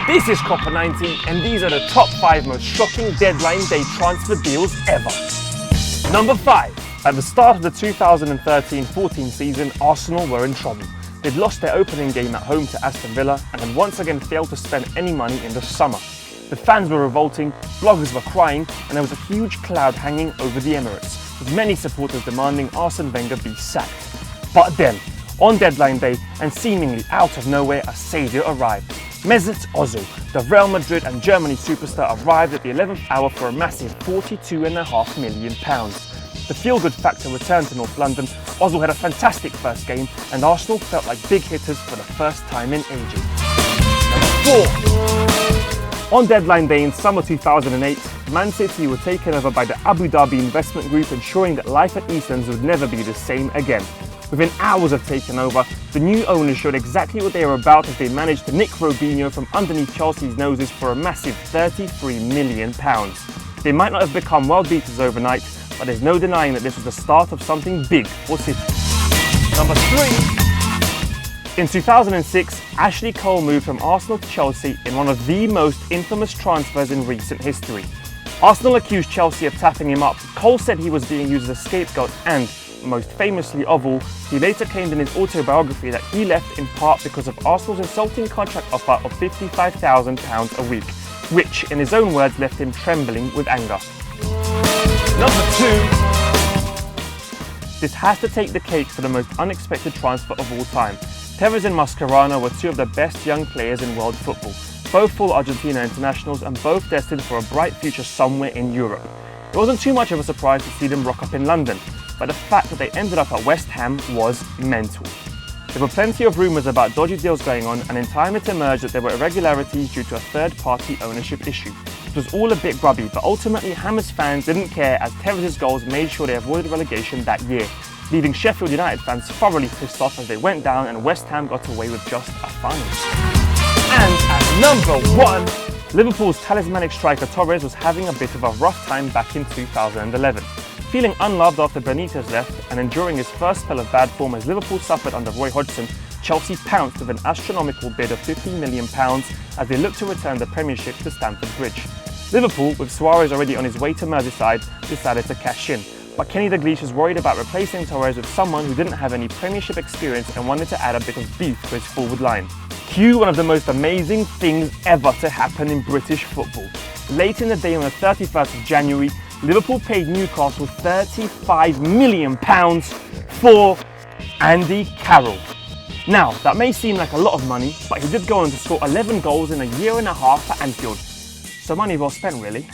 This is Copper 90 and these are the top 5 most shocking deadline day transfer deals ever. Number 5. At the start of the 2013-14 season, Arsenal were in trouble. They'd lost their opening game at home to Aston Villa and had once again failed to spend any money in the summer. The fans were revolting, bloggers were crying, and there was a huge cloud hanging over the Emirates, with many supporters demanding Arsene Wenger be sacked. But then, on deadline day, and seemingly out of nowhere, a saviour arrived. Mesut Ozil, the Real Madrid and Germany superstar, arrived at the 11th hour for a massive £42.5 million. The feel-good factor returned to North London. Ozil had a fantastic first game, and Arsenal felt like big hitters for the first time in ages. Number 4. On deadline day in summer 2008, Man City were taken over by the Abu Dhabi investment group, ensuring that life at Eastlands would never be the same again. Within hours of taking over, the new owners showed exactly what they were about as they managed to nick Robinho from underneath Chelsea's noses for a massive £33 million. They might not have become world beaters overnight, but there's no denying that this was the start of something big for City. Number 3. In 2006, Ashley Cole moved from Arsenal to Chelsea in one of the most infamous transfers in recent history. Arsenal accused Chelsea of tapping him up. Cole said he was being used as a scapegoat and, most famously of all, he later claimed in his autobiography that he left in part because of Arsenal's insulting contract offer of £55,000 a week, which, in his own words, left him trembling with anger. Number 2. This has to take the cake for the most unexpected transfer of all time. Tevez and Mascherano were two of the best young players in world football, both full Argentina internationals and both destined for a bright future somewhere in Europe. It wasn't too much of a surprise to see them rock up in London, but the fact that they ended up at West Ham was mental. There were plenty of rumours about dodgy deals going on, and in time it emerged that there were irregularities due to a third-party ownership issue. It was all a bit grubby, but ultimately Hammers fans didn't care as Tevez's goals made sure they avoided relegation that year, leaving Sheffield United fans thoroughly pissed off as they went down and West Ham got away with just a final. And at number 1, Liverpool's talismanic striker Torres was having a bit of a rough time back in 2011. Feeling unloved after Benitez left and enduring his first spell of bad form as Liverpool suffered under Roy Hodgson, Chelsea pounced with an astronomical bid of £15 million as they looked to return the Premiership to Stamford Bridge. Liverpool, with Suarez already on his way to Merseyside, decided to cash in, but Kenny Dalglish was worried about replacing Torres with someone who didn't have any Premiership experience and wanted to add a bit of beef to his forward line. Cue one of the most amazing things ever to happen in British football. Late in the day on the 31st of January, Liverpool paid Newcastle £35 million for Andy Carroll. Now, that may seem like a lot of money, but he did go on to score 11 goals in a year and a half for Anfield. So money well spent, really.